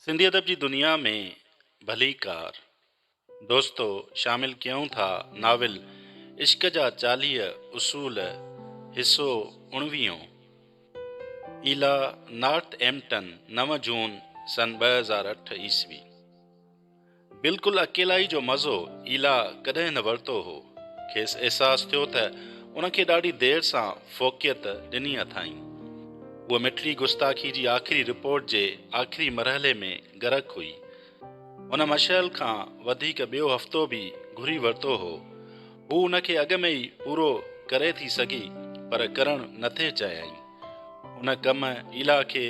सिंधी अदब जी दुनिया में भली कार दोस्तों शामिल कयूं था नाविल इश्क जा 40 उसूल हिस्सो 19 ईला नॉर्थ एम्पटन 9 जून सन 2008 ईस्वी। बिल्कुलु अकेलाई जो मज़ो ईला कॾहिं न वरितो हो। खेसि अहसासु थियो त उनखे ॾाढी देर सां फ़ोक़ियत ॾिनी अथाई। उहा मिठड़ी गुस्ताखी जी आख़िरी रिपोर्ट जे आख़िरी मरहले में गरक हुई। उन मशइल खां वधीक ॿियो हफ़्तो बि घुरी वरितो हो। हू उनखे अॻ में ई पूरो करे थी सघी, पर करणु न थे चाहियई। उन कम ईला खे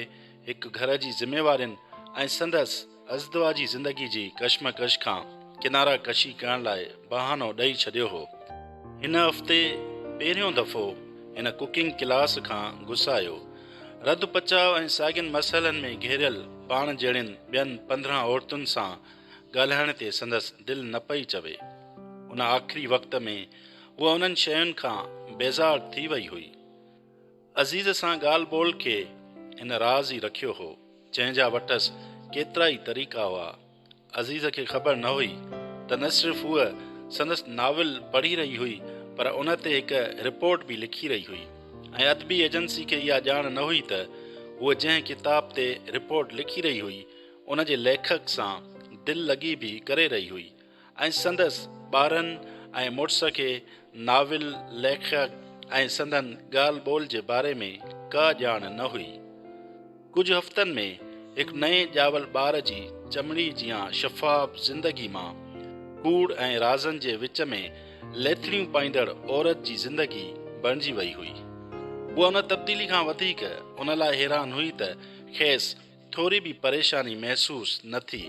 हिकु घर जी ज़िमेवारियुनि ऐं संदसि अज़दवाजी ज़िंदगी जी कशमकश खां किनारा कशी करण लाइ बहानो ॾेई छॾियो हो। हिन हफ़्ते पहिरियों दफ़ो हिन कुकिंग क्लास खां गुसायो। रद पचाव ऐं साॻियुनि मसइलनि में घेरियल पाण जहिड़ियुनि ॿियनि 15 औरतुनि सां ॻाल्हाइण ते संदसि दिलि न पई चवे। उन आख़िरी वक़्त में उहा उन्हनि शयुनि खां बेज़ार थी वई हुई। अज़ीज़ सां ॻाल्हि ॿोल खे हिन राज़ ई रखियो हो, जंहिंजा वटसि केतिरा ई तरीक़ा हुआ। अज़ीज़ खे ख़बर न हुई त न सिर्फ़ उहा संदसि नाविल पढ़ी रही हुई, पर उन ते हिकु रिपोर्ट बि लिखी रही हुई। ऐं अदबी एजेंसी खे इहा ॼाण न हुई त उहा जंहिं किताब ते रिपोर्ट लिखी रही हुई उन जे लेखक सां दिलि लॻी बि करे रही हुई। ऐं संदसि ॿारनि ऐं मुड़ुस खे नाविल लेखक ऐं संदन ॻाल्हि ॿोल जे बारे में का ॼाण न हुई। कुझु हफ़्तनि में हिकु नए ॼावल ॿार जी चमड़ी जियां शफ़ाफ़ ज़िंदगी मां कूड़ ऐं राज़नि जे विच में लेथड़ियूं पाईंदड़ औरत जी ज़िंदगी बणिजी वई हुई। उहा उन तब्दीली खां वधीक उन लाइ हैरान हुई त खेसि थोरी बि परेशानी महसूसु न थी।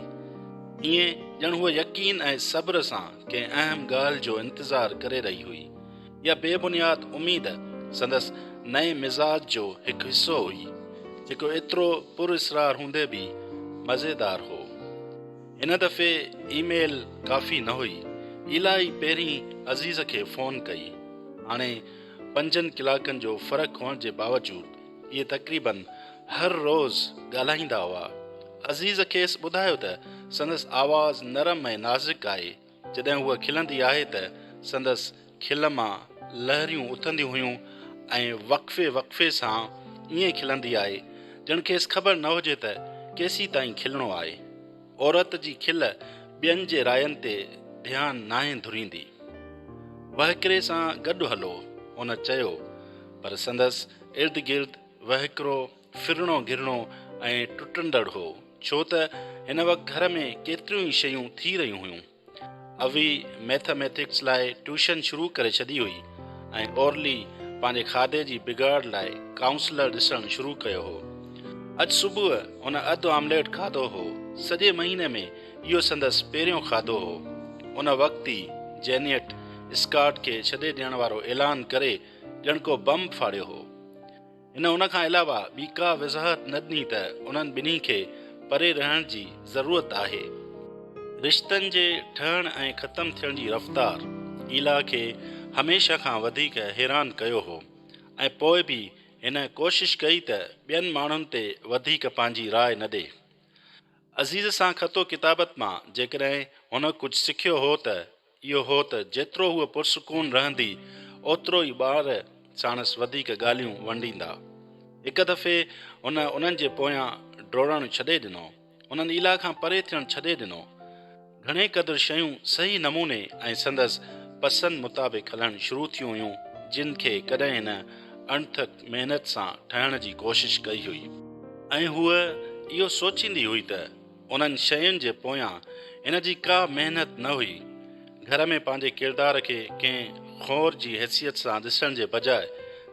ईअं ॼण हूअ यकीन ऐं सब्र सां कंहिं अहम ॻाल्हि जो इंतज़ारु करे रही हुई। या बेबुनियाद उमीद संदसि नए मिज़ाज जो हिकु हिसो हुई, जेको एतिरो पुरइसरार हूंदे बि मज़ेदार हो। हिन दफ़े ईमेल काफ़ी न हुई। इलाही पहिरीं अज़ीज़ खे फ़ोन कई। हाणे 5 कलाकनि जो फ़र्क़ु हुअण जे बावजूदि इहे तक़रीबन हर रोज़ ॻाल्हाईंदा हुआ। अज़ीज़ खेसि ॿुधायो त संदसि आवाज़ नरम ऐं नाज़ुक आहे। जॾहिं उहा खिलंदी आहे त संदसि खिल मां लहरियूं उथंदियूं हुयूं ऐं वक़फ़े वक़फ़े सां ईअं खिलंदी आहे ॼण खेसि ख़बर न हुजे त केसीं ताईं खिलणो आहे। औरत जी खिल ॿियनि जे रायनि ते ध्यानु नाहे धुरींदी। वहकिरे सां गॾु हलो, हुन चयो, पर संदसि इर्द गिर्द वहकिरो फिरणो गिरणो ऐं टुटंदड़ हो, छो त हिन वक़्तु घर में केतिरियूं ई शयूं थी रहियूं हुयूं। अवी मैथमेटिक्स लाइ ट्यूशन शुरू करे छॾी हुई ऐं ओरली पंहिंजे खाधे जी बिगाड़ लाइ काउंसलर ॾिसणु शुरू कयो हो। अॼु सुबुह हुन अधु आमलेट खाधो हो। सॼे महीने में इहो संदसि पहिरियों खाधो हो। उन वक़्तु ई जेनियट स्कॉट खे छॾे ॾियण वारो ऐलान करे ॼण को बम फाड़ियो हो। हिन उन खां अलावा ॿी का वज़ाहत न ॾिनी त उन्हनि ॿिन्ही खे परे रहण जी ज़रूरत आहे। रिश्तनि जे ठहण ऐं ख़तमु थियण जी रफ़्तार ईला खे हमेशह खां वधीक हैरान कयो हो। ऐं पोइ बि हिन कोशिश कई त ॿियनि माण्हुनि ते वधीक पंहिंजी राय न ॾे। अज़ीज़ सां ख़तो किताबत मां जेकॾहिं हुन कुझु सिखियो हो त इहो हो त जेतिरो हूअ पुरसुकून रहंदी ओतिरो ई ॿार साणसि वधीक ॻाल्हियूं वंडींदा। हिकु दफ़े हुन उन्हनि जे पोयां डोड़णु छॾे ॾिनो। उन्हनि ईला खां परे थियणु छॾे ॾिनो। घणे क़दुरु शयूं सही नमूने ऐं संदसि पसंदि मुताबिक़ हलणु शुरू थियूं हुयूं, जिन खे कॾहिं हिन अणथक महिनत सां ठाहिण जी कोशिश कई हुई। ऐं हूअ इहो सोचींदी हुई त उन्हनि शयुनि जे पोयां हिन जी का महिनत न हुई। घर में पंहिंजे किरदार खे कंहिं ख़ौर जी हैसियत सां ॾिसण जे बजाए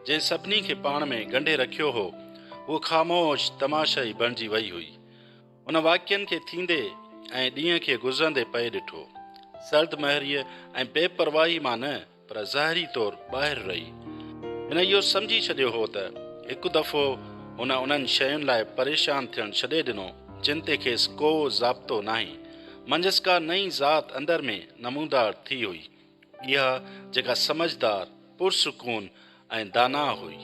जंहिं सभिनी खे पाण में ॻंढे रखियो हो, उहो ख़ामोश तमाशाई बणिजी वई हुई। उन वाक्यनि खे थींदे ऐं ॾींहं खे गुज़रंदे पए ॾिठो। सर्द महरीअ ऐं बेपरवाही मां न, पर ज़ाहिरी तौरु ॿाहिरि रही। हिन इहो सम्झी छॾियो हो त हिकु दफ़ो हुन उन्हनि शयुनि लाइ परेशान थियणु छॾे ॾिनो जिन ते खेसि को ज़ाब्तो नाहे। मंझसि का नई ज़ात अंदर में नमूदार थी हुई, इहा जेका समझदार, पुरसुकून ऐं दाना हुई।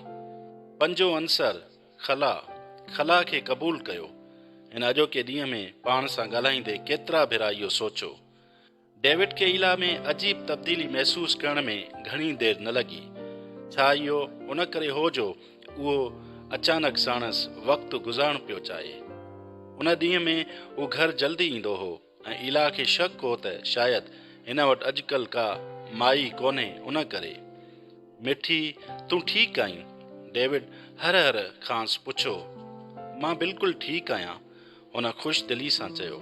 पंजो अंसर खला खे क़बूल कयो। हिन अॼोके ॾींहं में पाण सां ॻाल्हाईंदे केतिरा भेरा इहो सोचियो। डेविड खे इला में अजीब तब्दीली महसूस करण में घणी देर न लॻी। छा इहो उन करे हो जो उहो अचानक साणस वक़्तु गुज़ारणु पियो चाहे। उन ॾींहं में उहो घर जल्दी ईंदो हो ऐं इला खे शक हो त शायदि हिन वटि अॼुकल्ह का माई कोन्हे। उन करे, मिठी, तूं ठीकु आहीं? डेविड हर हर खांसि पुछो। मां बिल्कुलु ठीकु आहियां, हुन ख़ुशि दिली सां चयो।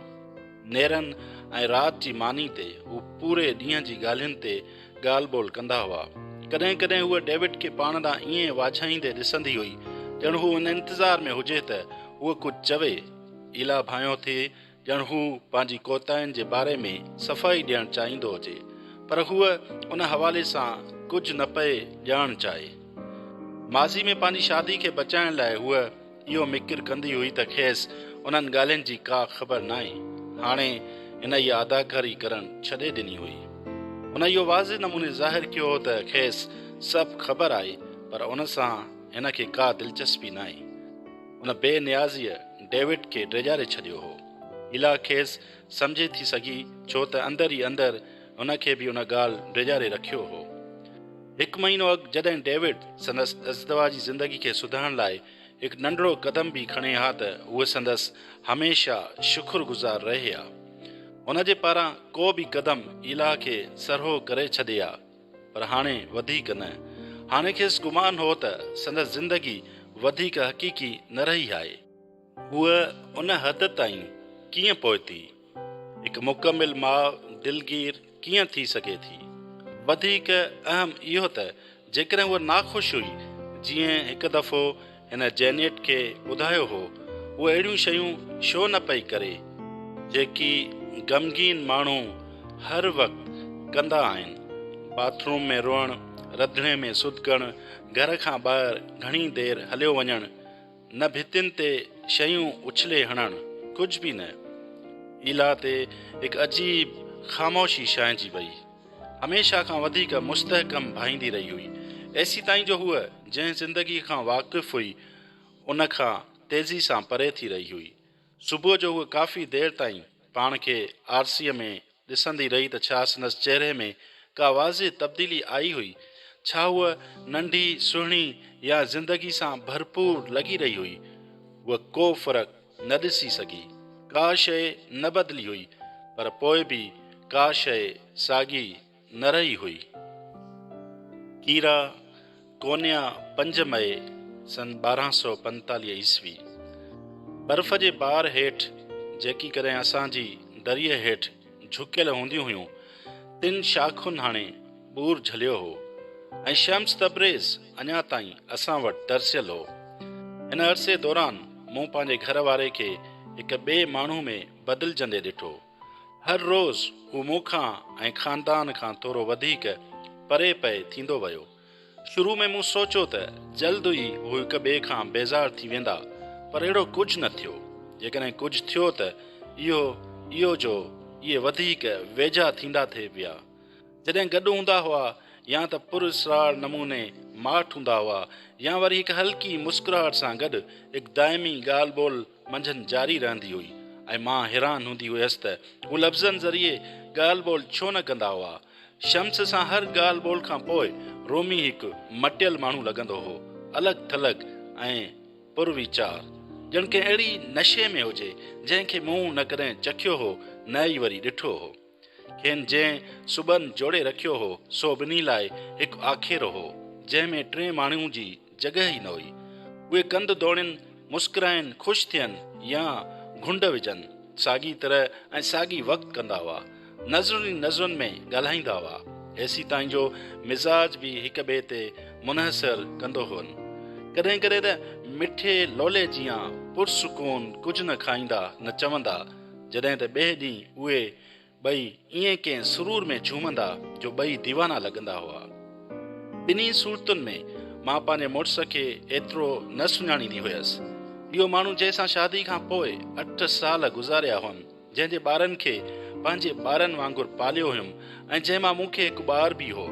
नेरनि ऐं राति जी मानी ते हू पूरे ॾींहं जी ॻाल्हियुनि ते ॻाल्हि ॿोल कंदा हुआ। कॾहिं कॾहिं उहा डेविड खे पाण ॾांहुं ईअं वाझाईंदे ॾिसंदी हुई ॼण हू हुन इंतज़ार में हुजे त उहो कुझु चवे। इला भायो थिए ॼण हू पंहिंजी कोताहियुनि जे बारे में सफ़ाई ॾियणु चाहींदो हुजे, पर हूअ उन हवाले सां कुझु न पए ॼाणणु चाहे। माज़ी में पंहिंजी शादी खे बचाइण लाइ हूअ इहो मिकिर कंदी हुई त खेसि उन्हनि ॻाल्हियुनि जी का ख़बर न आहे। हाणे हिन इहा अदाकारी करणु छॾे ॾिनी हुई। हुन इहो वाज़े नमूने ज़ाहिर कयो हो त खेसि सभु ख़बर आहे, पर उन सां हिन खे का दिलचस्पी न आहे। उन बेनियाज़ीअ डेविड खे ड्रेजारे छॾियो हो। इला खेसि सम्झे थी सघी, छो त अंदरि ई अंदरि उन खे बि उन ॻाल्हि ड्रेजारे रखियो हो। हिकु महीनो अॻु जॾहिं डेविड संदसि अज़दवाजी ज़िंदगी खे सुधारण लाइ हिकु नंढड़ो क़दम बि खणे हा त उहे संदसि हमेशह शुक्रगुज़ार रहे हा। हुन जे पारां को बि क़दम इला खे सरहो करे छॾे हा, पर हाणे वधीक न। हाणे खेसि गुमान हो त संदसि ज़िंदगी वधीक हक़ीक़ी न रही आहे। हूअ उन हद ताईं कीअं पहुती? हिकु मुकमिल माउ दिलगीर कीअं थी सघे थी? वधीक अहम इहो त जेकॾहिं उहा नाख़ुशि हुई, जीअं हिकु दफ़ो हिन जेनेट खे ॿुधायो हो, उहे अहिड़ियूं शयूं छो न पई करे जेकी ग़मगीन माण्हू हर वक़्तु कंदा आहिनि। बाथरूम में रोअणु, रंधिणे में सुधिकणु, घर खां ॿाहिरि घणी देरि हलियो वञणु, न भितियुनि ते शयूं उछले हणणु, कुझु बि न। इला ते हिकु अजीब ख़ामोशी छांइजी वई। हमेशह खां वधीक मुस्तहकम भाईंदी रही हुई, एसी ताईं जो हूअ जंहिं ज़िंदगी खां वाक़ुफ़ु हुई उन खां तेज़ी सां परे थी रही हुई। सुबुह जो हूअ काफ़ी देरि ताईं पाण खे आरसीअ में ॾिसंदी रही त छा संदसि चहिरे में का वाज़े तब्दीली आई हुई। छा हूअ नंढी सुहिणी या ज़िंदगी सां भरपूर लॻी रही हुई? उहा को फ़र्क़ु न ॾिसी सघी। का शइ न बदिली हुई, पर पोइ बि का शइ साॻी न रही हुई। कीरा कोन्या 5 मई सन 1245 ईस्वी। बर्फ़ जे बार हेठि जेकी कॾहिं असांजी दरीअ हेठि झुकियल हूंदियूं हुयूं, 3 शाखुनि हाणे बूर झलियो हो ऐं शम्स तब्रेज़ अञा ताईं असां वटि तरसियल हो। हिन अरसे दौरान मूं पंहिंजे घर वारे खे हिकु ॿिए माण्हू में बदिलजंदे ॾिठो। हर रोज़ हू मूंखां ऐं ख़ानदान खां थोरो वधीक परे पए थींदो वियो। शुरू में मूं सोचियो त जल्द ई हू हिक ॿिए खां बेज़ार थी वेंदा, पर अहिड़ो कुझु न थियो। जेकॾहिं कुझु थियो त इहो जो इहे वधीक वेझा थींदा थिए पिया। जॾहिं गॾु हूंदा हुआ या त पुरस्रार नमूने माठ हूंदा हुआ, या वरी हिकु हल्की मुस्कुराहट सां गॾु हिकु दाइमी ॻाल्हि ॿोल मंझंदि जारी रहंदी हुई ऐं मां हैरान हूंदी हुयसि त हू लफ़्ज़नि ज़रिए ॻाल्हि ॿोल छो न कंदा हुआ। शम्स सां हर ॻाल्हि ॿोल खां पोइ रोमी हिकु मटियल माण्हू लॻंदो हो, अलॻि थलॻि ऐं पुरवीचार, ॼण के अहिड़ी नशे में हुजे जंहिंखे मूं न कॾहिं चखियो हो न ई वरी ॾिठो हो। खेनि जंहिं सुबन जोड़े रखियो हो, सो ॿिन्ही लाइ हिकु आखेरो हो जंहिंमें 3 माण्हुनि जी जॻह ई न हुई। उहे कंध दोड़नि, मुस्कुराइनि, ख़ुशि थियनि या घुंड विझनि, साॻी तरह ऐं साॻी वक़्तु कंदा हुआ। नज़रुनि नज़रुनि में ॻाल्हाईंदा हुआ, एसी ताईं जो मिज़ाज बि हिक ॿिए ते मुनहसर कंदो हुअनि। कॾहिं कॾहिं त मिठे लोले जियां पुरसुकून कुझु न खाईंदा न चवंदा, जॾहिं त ॿिए ॾींहुं उहे ॿई ईअं कंहिं सुरूर में झूमंदा जो ॿई दीवाना लॻंदा हुआ। ॿिन्ही सूरतुनि में मां पंहिंजे मुड़ुस खे एतिरो न सुञाणींदी हुयसि। इहो माण्हू जंहिंसां शादी खां पोइ 8 साल गुज़ारिया हुअमि, जंहिंजे ॿारनि खे पंहिंजे ॿारनि वांगुरु पालियो हुयुमि ऐं जंहिंमां मूंखे हिकु ॿार बि हो,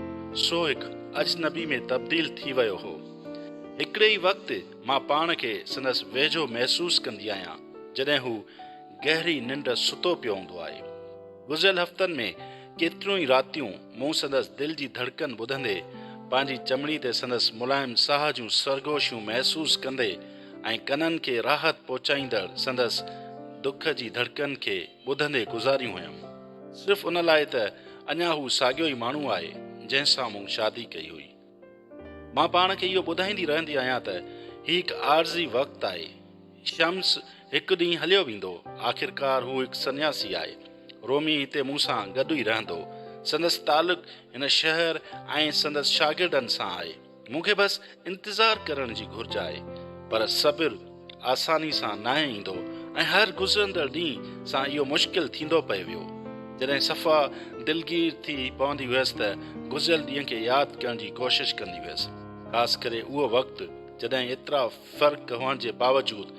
सो हिकु अजनबी में तब्दील थी वियो हो। हिकिड़े ई वक़्तु मां पाण खे संदसि वेझो महसूसु कंदी आहियां, जॾहिं हू गहरी निंड सुतो पियो हूंदो आहे। गुज़िरियल हफ़्तनि में केतिरियूं ई रातियूं मूं संदसि दिलि जी धड़कन ॿुधंदे, पंहिंजी चमड़ी ते संदसि मुलायम साह जूं सरगोशियूं महसूसु कंदे ऐं कननि खे राहत पहुचाईंदड़ संदसि दुख जी धड़कन खे ॿुधंदे गुज़ारियूं हुयमि, सिर्फ़ु उन लाइ त अञा हू साॻियो ई माण्हू आहे जंहिंसां मूं शादी कई हुई। मां पाण खे इहो ॿुधाईंदी रहंदी आहियां त ही हिकु आर्ज़ी वक़्तु आहे। शम्स हिकु ॾींहुं हलियो वेंदो, आख़िरकार हू हिकु सन्यासी आहे। रोमी हिते मूंसां गॾु ई रहंदो, संदसि तालुक़ हिन शहर ऐं संदसि शागिर्दनि सां आहे। मूंखे बसि इंतज़ारु करण जी घुर्ज आहे, पर सब्र आसानी सां नाहे ईंदो ऐं हर गुज़रंदड़ ॾींहं सां इहो मुश्किल थींदो पियो वियो। जॾहिं सफ़ा दिलगीर थी पवंदी हुयसि त गुज़िरियल ॾींहं खे यादि करण जी कोशिशि कंदी हुयसि, ख़ासि करे उहो वक़्तु जॾहिं एतिरा फ़र्क़ हुअण जे बावजूदि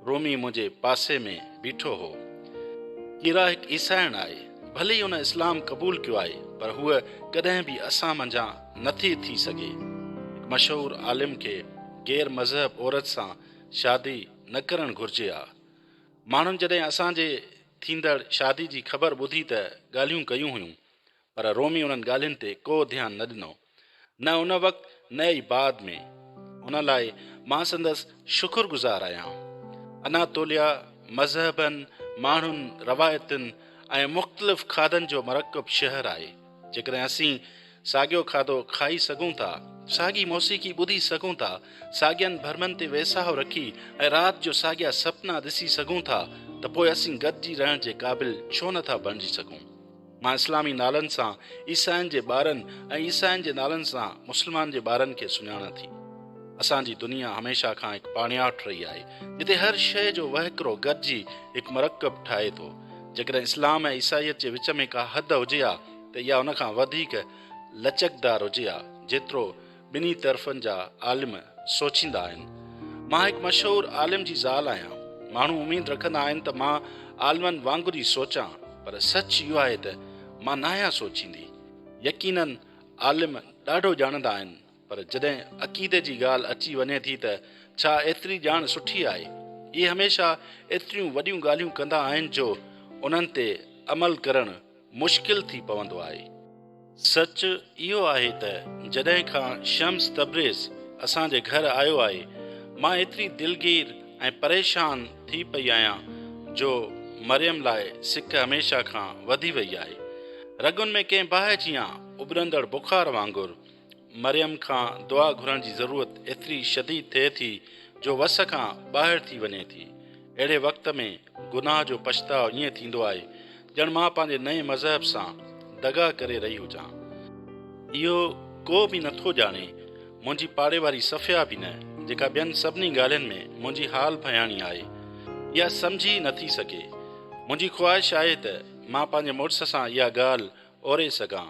रोमी मुंहिंजे पासे में बीठो हो। कीरा हिकु ईसाइण आहे, भले ई हुन इस्लाम क़बूल कयो आहे, पर हूअ कॾहिं बि असां मंझां नथी थी सघे। हिकु मशहूरु आलिम खे गैर मज़हब औरत सां शादी न करणु घुर्जे हा। माण्हुनि जॾहिं असांजे थींदड़ शादी जी ख़बर ॿुधी त ॻाल्हियूं कयूं हुयूं, पर रोमी उन्हनि ॻाल्हियुनि ते को ध्यानु न ॾिनो, न उन वक़्तु न ई बाद में। उन लाइ मां संदसि शुक्रगुज़ार आहियां। अनातोलिया मज़हबनि, माण्हुनि, रवायतुनि ऐं मुख़्तलिफ़ खाधनि जो मरकब शहर आहे। जेकॾहिं असीं साॻियो खाधो खाई सघूं था, साॻी मौसीक़ी ॿुधी सघूं था, साॻियनि भरमनि ते वेसाहु रखी ऐं राति जो साॻिया सपना ॾिसी सघूं था, त पोइ असीं गॾिजी रहण जे क़ाबिल छो नथा बणिजी सघूं। मां इस्लामी नालनि सां ईसाइनि जे ॿारनि ऐं ईसाइनि जे नालनि सां मुस्लमान जे ॿारनि खे सुञाणां थी। असांजी दुनिया हमेशह खां हिकु पाणियाठ रही आहे, जिते हर शइ जो वहिकिरो गॾिजी हिकु मरकब ठाहे थो। जेकॾहिं इस्लाम ऐं ईसाइयत जे विच में का हद हुजे हा, त इहा उन खां वधीक लचकदार हुजे हा, जेतिरो ॿिन्ही तरफ़नि जा आलिम सोचींदा आहिनि। मां हिकु मशहूरु आलिम जी ज़ाल आहियां। माण्हू उमेद रखंदा आहिनि त मां आलिमनि वांगुरु ई सोचां, पर सच इहो आहे त मां न आहियां सोचींदी। यकीननि आलिम ॾाढो ॼाणंदा आहिनि, पर जॾहिं अक़ीदे जी ॻाल्हि अची वञे थी त छा एतिरी ॼाण सुठी आहे। इहे हमेशह एतिरियूं वॾियूं ॻाल्हियूं कंदा आहिनि जो उन्हनि ते अमल करणु मुश्किल थी पवंदो आहे। सच इहो आहे त जॾहिं खां शम्स तब्रेज़ असांजे घर आयो आहे, मां एतिरी दिलगीर ऐं परेशान थी पई आहियां जो मरियम लाइ सिक हमेशह खां वधी वई आहे। रगुनि में कंहिं बाहि जियां उभरंदड़ बुख़ार वांगुरु मरियम खां दुआ घुरण जी ज़रूरत एतिरी शदीद थिए थी जो वस खां ॿाहिरि थी वञे थी। अहिड़े वक़्त में गुनाह जो पछताव ईअं थींदो आहे ॼण मां पंहिंजे नए मज़हब सां दगा करे रही हुजां। इहो को बि नथो ॼाणे, मुंहिंजी पाड़े वारी सफ़िया बि न, जेका ॿियनि सभिनी ॻाल्हियुनि में मुंहिंजी हाल भयाणी आहे, इहा सम्झी नथी सघे। मुंहिंजी ख़्वाहिश आहे त मां पंहिंजे मुड़ुस सां इहा ॻाल्हि ओरे सघां,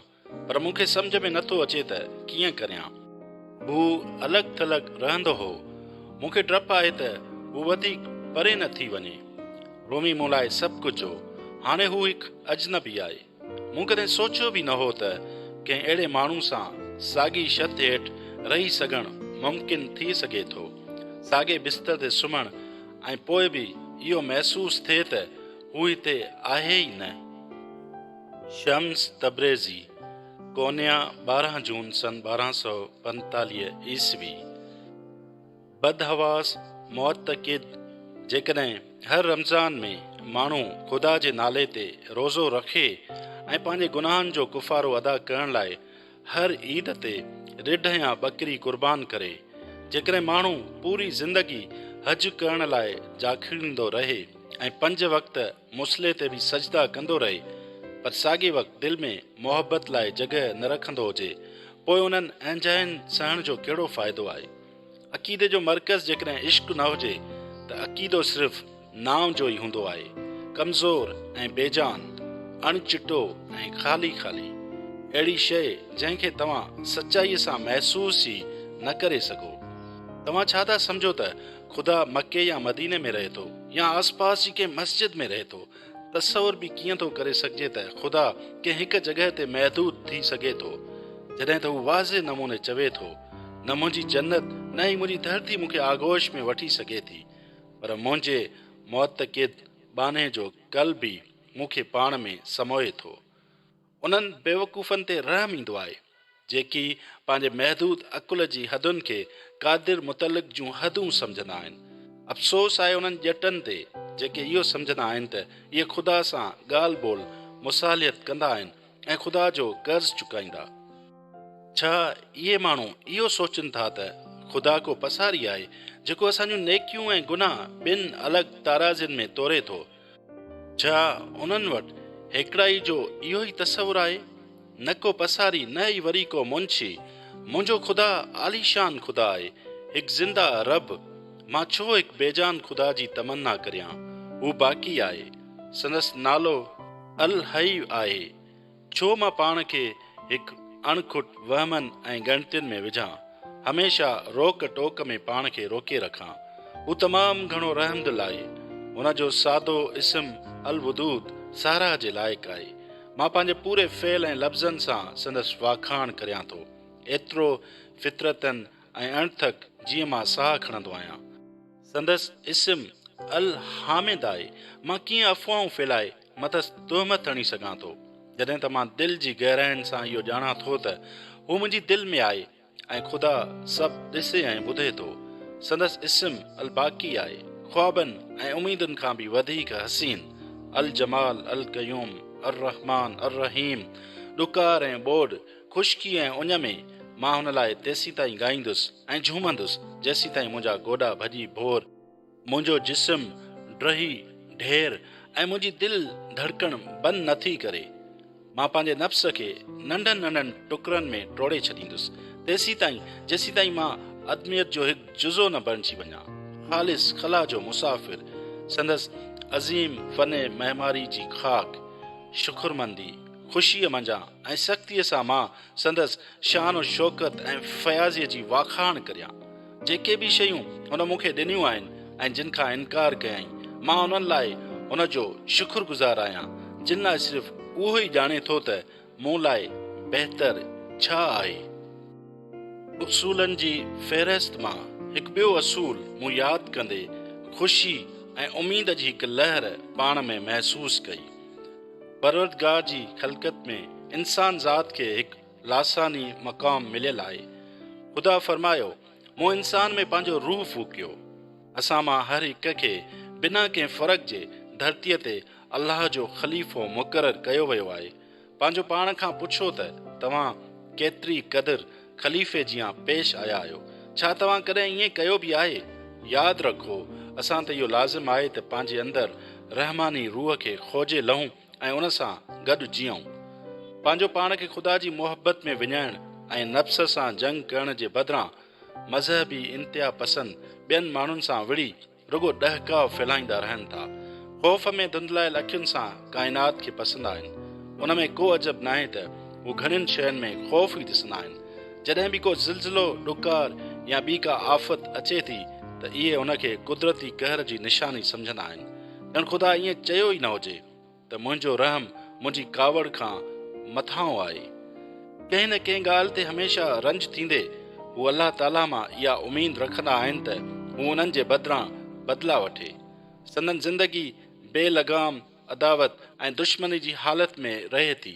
पर मूंखे सम्झ में नथो अचे त कीअं करियां। हू अलॻि थलॻि रहंदो हो, मूंखे डपु आहे त हू वधीक परे न थी वञे। रोमी मूं लाइ सभु कुझु हो, हाणे हू हिकु अजनबी आहे। मूं कॾहिं सोचियो बि न हो त कंहिं अहिड़े माण्हू सां साॻी छत हेठि रही सघणु मुमकिन थी सघे थो, साॻे बिस्तर ते सुम्हणु, ऐं पोइ बि इहो महसूसु थिए त हू हिते आहे ई न। शम्स तब्रेज़ी, कोन्या 12 जून सन 1245 ईस्वी। बदहवास मुअतक़िद, जेकॾहिं हर रमज़ान में माण्हू ख़ुदा जे नाले ते रोज़ो रखे ऐं पंहिंजे गुनाहनि जो कुफ़ारो अदा करण लाइ हर ईद ते रिढ या बकरी क़ुर्बान करे, जेकॾहिं माण्हू पूरी ज़िंदगी हज करण लाइ जाखीड़ींदो रहे ऐं 5 वक़्त मुसले ते बि सजदा कंदो रहे, पर साॻे वक़्तु दिलि में मोहबत लाइ जॻह न रखंदो हुजे, पोइ उन्हनि अंजाइनि सहण जो कहिड़ो फ़ाइदो आहे। अक़ीदे जो मर्कज़ जेकॾहिं इश्क़ न हुजे त अक़ीदो सिर्फ़ु नाम जो ई हूंदो आहे, कमज़ोर ऐं बेजान, अणचिटो ऐं ख़ाली ख़ाली, अहिड़ी शइ जंहिंखे तव्हां सचाईअ सां महसूस ई न करे सघो। तव्हां छा था सम्झो त ख़ुदा मके या मदीने में रहे थो या आसपास जी कंहिं मस्जिद में रहे थो? तसवुर बि कीअं थो करे सघिजे त ख़ुदा कंहिं हिकु जॻह ते महदूद थी सघे थो, जॾहिं त हू वाज़े नमूने चवे थो, न मुंहिंजी जन्नत न ई मुंहिंजी धरती मूंखे आगोश में वठी सघे थी, पर मुंहिंजे मुतक़िद बाने जो कल बि मूंखे पाण में समोए थो। उन्हनि बेवकूफ़नि ते रहम ईंदो आहे जेकी पंहिंजे महदूद अकुल जी हदुनि खे क़ादिर मुतलिक़ जूं हदूं सम्झंदा आहिनि। अफ़सोस आहे उन्हनि ॼटनि ते जेके इहो सम्झंदा आहिनि त इहे ख़ुदा सां ॻाल्हि ॿोल मुसालियत कंदा आहिनि ऐं ख़ुदा जो कर्ज़ चुकाईंदा। छा इहे माण्हू इहो सोचनि था त ख़ुदा को पसारी आहे जेको असांजूं नेकियूं ऐं गुनाह ॿिनि अलॻि ताराज़ियुनि में तोरे थो? छा उन्हनि वटि हिकिड़ा ई जो इहो ई तसवुरु आहे? न को पसारी, न ई वरी को मुंशी। मुंहिंजो ख़ुदा आलीशान ख़ुदा आहे, हिकु ज़िंदा रब। मां छो हिकु बेजान ख़ुदा जी तमन्ना करियां? हू बाक़ी आहे, संदसि नालो अल हई आहे। छो मां पाण खे हिकु अणखुट वहमनि ऐं ॻणतियुनि में विझां, हमेशा रोक टोक में पाण खे रोके रखां? हू तमामु घणो रहमदिल आहे। हुन जो सादो इस्म अल वदूद साराह जे लाइक़ु आहे। मां पंहिंजे पूरे फ़ेल ऐं लफ़्ज़नि सां संदसि वाखाण करियां थो, एतिरो फितरतनि ऐं अणथक जीअं मां साह खणंदो आहियां। संदसि इस्म अल हामिद आहे। मां कीअं अफ़वाहूं फैलाए मथसि तोहमत हणी सघां थो, जॾहिं त मां दिलि जी गहराइनि सां इहो ॼाणा थो त हू मुंहिंजी दिलि में आहे ऐं ख़ुदा सभु ॾिसे ऐं ॿुधे थो। संदसि इस्म अल बाक़ी आहे, ख्वाबनि ऐं उमीदुनि खां बि वधीक हसीन। अल जमाल अल क़यूम अर रहमान अर रहीम। ॾुकार ऐं ॿोॾ, ख़ुश्की ऐं उञ में मां हुन लाइ तेसीं ताईं ॻाईंदुसि ऐं झूमंदुसि जेसीं ताईं मुंहिंजा गोॾा भॼी भोर, मुंहिंजो जिस्म ड्रही ढेर ऐं मुंहिंजी दिलि धड़कण बंदि नथी करे। मां पंहिंजे नफ़्स खे नंढनि नंढनि टुकड़नि में टोड़े छॾींदुसि तेसीं ताईं जेसीं ताईं मां अदमियत जो हिकु जुज़ो न बणिजी वञा, ख़ालिस खला जो मुसाफ़िर। संदसि अज़ीम फ़ने महमारी जी ख़ाक, शुक्रमंदी ख़ुशीअ मंझां ऐं सख़्तीअ सां मां संदसि शान शौकत ऐं फयाज़ीअ जी वाखाण करियां। जेके बि शयूं हुन मूंखे ॾिनियूं आहिनि ऐं जिन खां इनकार कयईं, मां उन्हनि लाइ हुन जो शुक्रगुज़ार आहियां, जिन लाइ सिर्फ़ु उहो ई ॼाणे थो त मूं लाइ बहितर छा आहे। उसूलनि जी फ़हिरिस्त मां हिकु ॿियो असूल मूं यादि कंदे ख़ुशी ऐं उमीद जी हिकु लहर पाण में महसूस कई। परवरदिगार जी ख़लक़त में इंसान ज़ात खे हिकु लासानी मक़ाम मिलियल आहे। ख़ुदा फरमायो, मूं इंसान में पंहिंजो रूह फूकियो। असां मां हर हिक खे बिना कंहिं फ़र्क़ जे धरतीअ ते अल्लाह जो ख़लीफ़ो मुक़ररु कयो वियो आहे। पंहिंजो पाण खां पुछो त तव्हां केतिरी क़दुरु ख़लीफ़े जियां पेश आया आहियो? छा तव्हां कॾहिं ईअं कयो बि आहे? यादि रखो, असां त इहो लाज़िम आहे त पंहिंजे अंदरि रहमानी रूह खे खोजे लहूं ऐं उन सां गॾु जीऊं। पंहिंजो पाण खे ख़ुदा जी मोहबत में विञाइण ऐं नफ़्स सां जंग करण जे बदिरां मज़हबी इंतिहा पसंदि ॿियनि माण्हुनि सां विड़ी रुगो ॾहकाव फैलाईंदा रहनि था। ख़ौफ़ में धुंधलायल अखियुनि सां काइनात खे पसंदि आहिनि। उन में को अजब न आहे त हू घणनि शयुनि में ख़ौफ़ ई ॾिसंदा आहिनि। जॾहिं बि को ज़िलज़िलो, ॾुकार या ॿी का आफ़त अचे थी त इहे उनखे कुदरती कहर जी निशानी सम्झंदा आहिनि। ॼण ख़ुदा ईअं चयो ई न हुजे त मुंहिंजो रहम मुंहिंजी कावड़ खां मथां आहे। कंहिं न कंहिं ॻाल्हि ते हमेशह रंज थींदे हू अलाह ताला मां इहा उमीद रखंदा आहिनि त हू उन्हनि जे बदिरां बदिला वठे। संदन ज़िंदगी बेलगाम अदावत ऐं दुश्मनी जी हालत में रहे थी,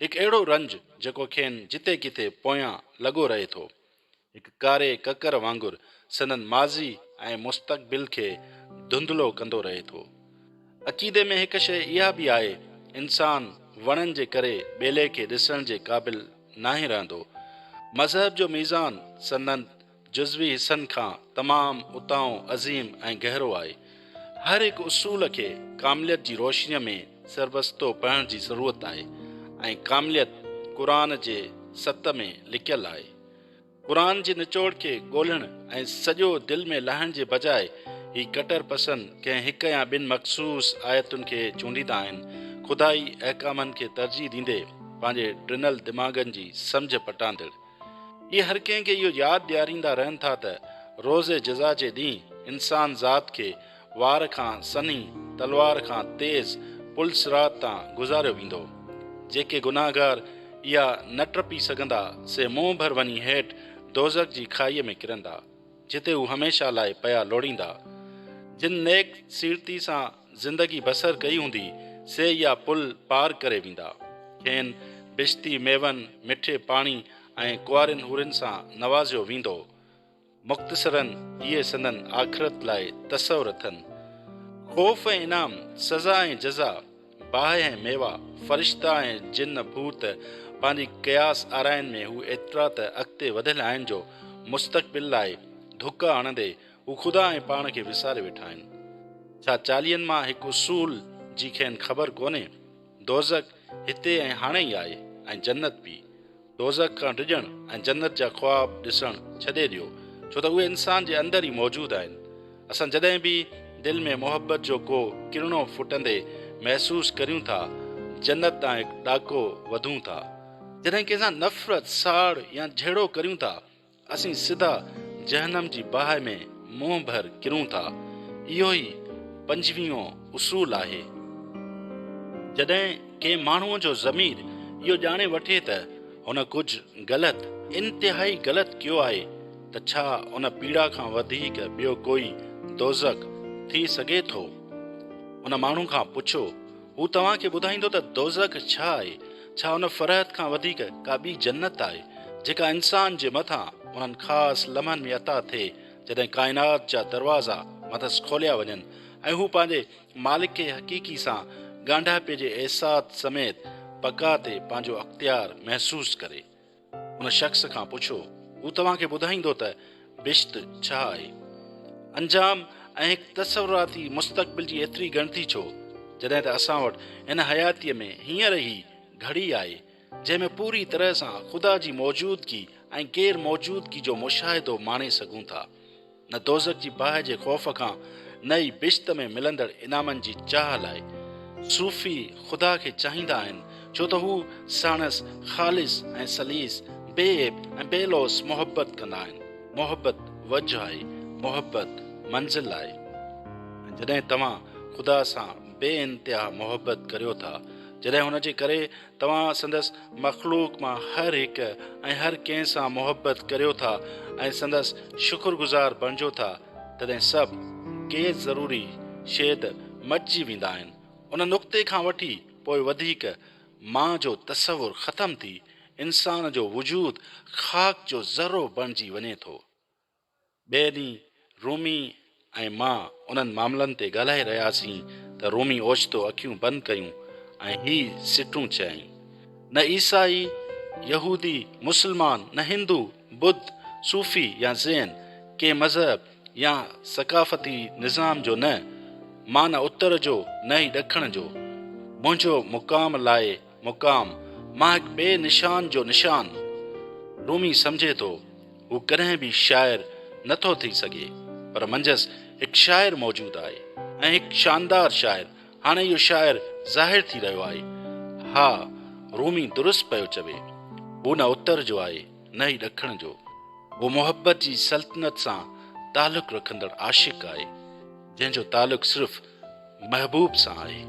हिकु अहिड़ो रंज जेको खेनि जिते किथे पोयां लॻो रहे थो, हिकु कारे ककर वांगुरु संदन माज़ी ऐं मुस्तक़बिल खे धुंधलो कंदो रहे थो। अक़ीदे में हिकु शइ इहा बि आहे, इंसान वणनि जे करे ॿेले खे ॾिसण जे क़ाबिल नाहे रहंदो। मज़हब जो मीज़ान संदन जुज़वी हिस्सनि खां तमामु उताऊं अज़ीम ऐं गहरो आहे। हर हिकु उसूल खे कामिलियत जी रोशनीअ में सरबस्तो पढ़ण जी ज़रूरत आहे ऐं कामिलियत क़ुरान जे सत में लिकियल आहे। क़ुरान जी निचोड़ खे ॻोल्हण ऐं सॼो दिलि में लहण जे बजाए ही कटर पसंदि कंहिं हिक या ॿिनि मख़सूस आयतुनि खे चूंडींदा आहिनि, ख़ुदाई अहकामनि खे तरजीह ॾींदे पंहिंजे टिनल दिमाग़नि जी सम्झ पटांदड़। इहे हर कंहिंखे इहो यादि ॾियारींदा रहनि था त रोज़े जज़ा जे ॾींहुं इंसान ज़ात खे वार खां सनी, तलवार खां तेज़ पुल सिरात तां गुज़ारियो वेंदो। जेके गुनाहगार इहा न टपी सघंदा से मुंहुं भर वञी हेठि दोज़ख जी खाईअ में किरंदा, जिते हू हमेशह लाइ पिया लोड़ींदा। जिन नेक सीरती सां ज़िंदगी बसर कई हूंदी से इहा पुल पार करे वेंदा। खेनि बिश्ती मेवनि, मिठे पाणी ऐं कुंवारिन हुरिन सां नवाज़ियो वेंदो। मुख़्तसरनि इहे संदन आख़िरत लाइ तसवर अथनि। ख़ौफ़ ऐं इनाम, सज़ा ऐं जज़ा, बाहि ऐं मेवा, फ़रिश्ता ऐं जिन भूत पंहिंजी क़यास आराइनि में हू एतिरा त अॻिते वधियल आहिनि जो मुस्तक़बिल लाइ धुका हणंदे हू ख़ुदा ऐं पाण खे विसारे वेठा आहिनि। छा चालीहनि मां हिकु उसूल जी खेनि ख़बर कोन्हे? दोज़ख हिते ऐं हाणे ई आहे ऐं जन्नत बि। दोज़ख खां डिॼणु ऐं जन्नत जा ख़्वाब ॾिसणु छॾे ॾियो, छो त उहे इंसान जे अंदरि ई मौजूदु आहिनि। असां जॾहिं बि दिलि में मोहबत जो को किरणो फुटंदे महसूसु करियूं था, जन्नत तां हिकु ॾाको वधूं था। जॾहिं कंहिंसां नफ़रत, साड़ या झेड़ो करियूं था, असीं सिधा जहन्नम जी बाहि में मुंहुं भर किरूं था। इहो ई 25हों उसूल आहे। जॾहिं कंहिं माण्हूअ जो ज़मीर इहो ॼाणे वठे त हुन कुझु ग़लति, इंतिहाई ग़लति कयो आहे, त छा उन पीड़ा खां वधीक ॿियो कोई दोज़ख थी सघे थो? उन माण्हू खां पुछो, हू तव्हांखे ॿुधाईंदो त दोज़ख छा आहे। छा उन फ़रहत खां वधीक का ॿी जन्नत आहे जेका इंसान जे मथां उन्हनि ख़ासि लम्हनि में अता थिए जॾहिं काइनात जा दरवाज़ा मथसि खोलिया वञनि ऐं हू पंहिंजे मालिक हक़ीक़ी सां ॻांढापे जे अहसास समेत बका ते पंहिंजो अख़्तियार महसूसु करे? उन शख़्स खां पुछो, हू तव्हांखे ॿुधाईंदो त बिश्त छा आहे। अंजाम ऐं हिकु तसवुराती मुस्तक़बिल जी एतिरी ॻणती छो, जॾहिं त असां वटि हिन हयातीअ में हींअर ई घड़ी आहे जंहिंमें पूरी तरह सां ख़ुदा जी मौजूदगी ऐं गैर मौजूदगी जो मुशाहिदो माणे सघूं था। न दोज़ख जी बाहि जे ख़ौफ़ खां, न ई बिश्त में मिलंदड़ इनामनि जी चाह लाइ। सूफ़ी ख़ुदा खे चाहींदा आहिनि छो त हू साणसि ख़ालिस ऐं सलीस, बेऐब ऐं बेलोस मोहबत कंदा आहिनि। मोहबत वजह आहे, मोहबत मंज़िल आहे। जॾहिं तव्हां ख़ुदा सां बेइंतिहा मोहबत करियो था, जॾहिं हुन जे करे तव्हां संदसि मख़लूक मां हर हिकु ऐं हर कंहिं सां मोहबत करियो था ऐं संदसि शुक्रगुज़ार बणिजो था, तॾहिं सभु के ज़रूरी शेद मटिजी वेंदा आहिनि। उन नुक़्ते खां वठी पोइ वधीक मां जो तसवुरु ख़तमु थी इंसान जो वजूद ख़ाक जो ज़रो बणिजी वञे थो। ॿिए ॾींहुं रूमी ऐं मां उन्हनि मामलनि ते ॻाल्हाए रहियासीं त रूमी ओचितो अखियूं बंदि कयूं ऐं ही सिटूं चयईं, न ईसाई, यहूदी, मुस्लमान, न हिंदू, बुद्ध, सूफ़ी या ज़ैन, के मज़हब या सक़ाफ़ती निज़ाम जो न, मां न उत्तर जो न ई ॾखण जो। मुंहिंजो मुक़ाम लाइ मुक़ाम, मां हिकु ॿिए निशान जो निशान। रूमी सम्झे थो हू कॾहिं बि शाइर नथो थी सघे, पर मंझसि हिकु शाइर मौजूदु आहे ऐं हिकु शानदार शाइर। हाणे इहो शाइर ज़ाहिर थी रहियो आहे। हा, रूमी दुरुस्त पियो चवे, हू न उत्तर जो आहे न ई ॾखण जो। हू मोहबत जी सल्तनत सां तालुक़ु रखंदड़ आशिक़ आहे, जंहिंजो तालुक़ु सिर्फ़ु महबूब सां आहे।